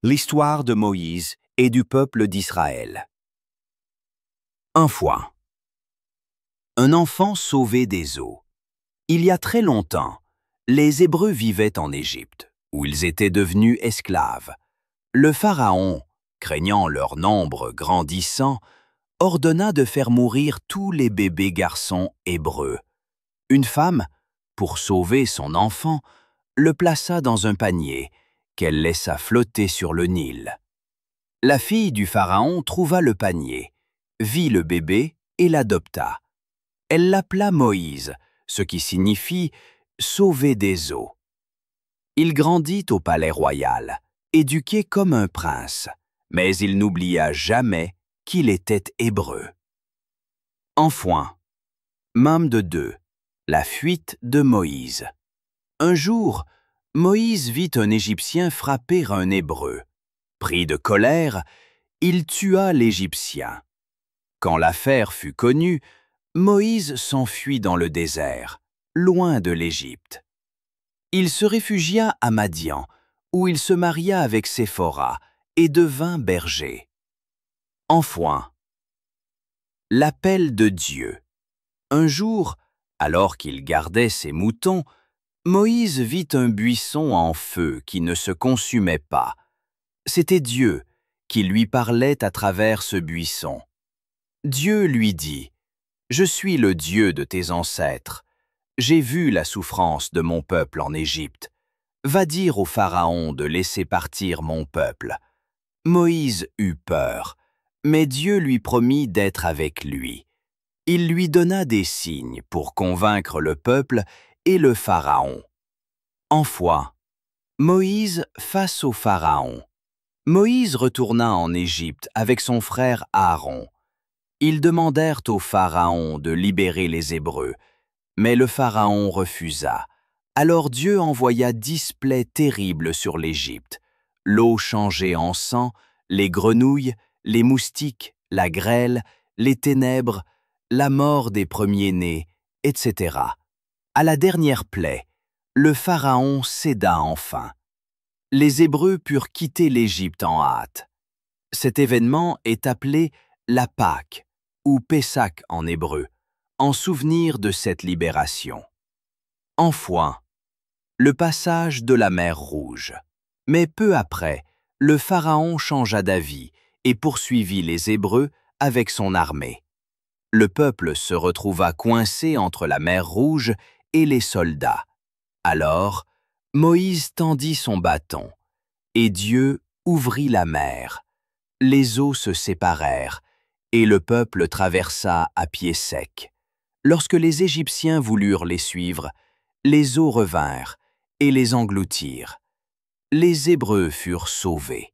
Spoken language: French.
L'histoire de Moïse et du peuple d'Israël. Un fois, un enfant sauvé des eaux. Il y a très longtemps, les Hébreux vivaient en Égypte, où ils étaient devenus esclaves. Le Pharaon, craignant leur nombre grandissant, ordonna de faire mourir tous les bébés garçons hébreux. Une femme, pour sauver son enfant, le plaça dans un panier qu'elle laissa flotter sur le Nil. La fille du Pharaon trouva le panier, vit le bébé et l'adopta. Elle l'appela Moïse, ce qui signifie « sauver des eaux ». Il grandit au palais royal, éduqué comme un prince, mais il n'oublia jamais qu'il était hébreu. Enfant, Mame de 2, la fuite de Moïse. Un jour, Moïse vit un Égyptien frapper un Hébreu. Pris de colère, il tua l'Égyptien. Quand l'affaire fut connue, Moïse s'enfuit dans le désert, loin de l'Égypte. Il se réfugia à Madian, où il se maria avec Séphora et devint berger. Enfant, l'appel de Dieu. Un jour, alors qu'il gardait ses moutons, Moïse vit un buisson en feu qui ne se consumait pas. C'était Dieu qui lui parlait à travers ce buisson. Dieu lui dit « Je suis le Dieu de tes ancêtres. J'ai vu la souffrance de mon peuple en Égypte. Va dire au Pharaon de laisser partir mon peuple. » Moïse eut peur, mais Dieu lui promit d'être avec lui. Il lui donna des signes pour convaincre le peuple et le Pharaon. Enfant, Moïse face au Pharaon. Moïse retourna en Égypte avec son frère Aaron. Ils demandèrent au Pharaon de libérer les Hébreux, mais le Pharaon refusa. Alors Dieu envoya 10 plaies terribles sur l'Égypte, l'eau changée en sang, les grenouilles, les moustiques, la grêle, les ténèbres, la mort des premiers-nés, etc. À la dernière plaie, le Pharaon céda enfin. Les Hébreux purent quitter l'Égypte en hâte. Cet événement est appelé la Pâque, ou Pessach en hébreu, en souvenir de cette libération. Enfant, le passage de la mer Rouge. Mais peu après, le Pharaon changea d'avis et poursuivit les Hébreux avec son armée. Le peuple se retrouva coincé entre la mer Rouge et les soldats. Alors, Moïse tendit son bâton, et Dieu ouvrit la mer. Les eaux se séparèrent, et le peuple traversa à pied sec. Lorsque les Égyptiens voulurent les suivre, les eaux revinrent et les engloutirent. Les Hébreux furent sauvés.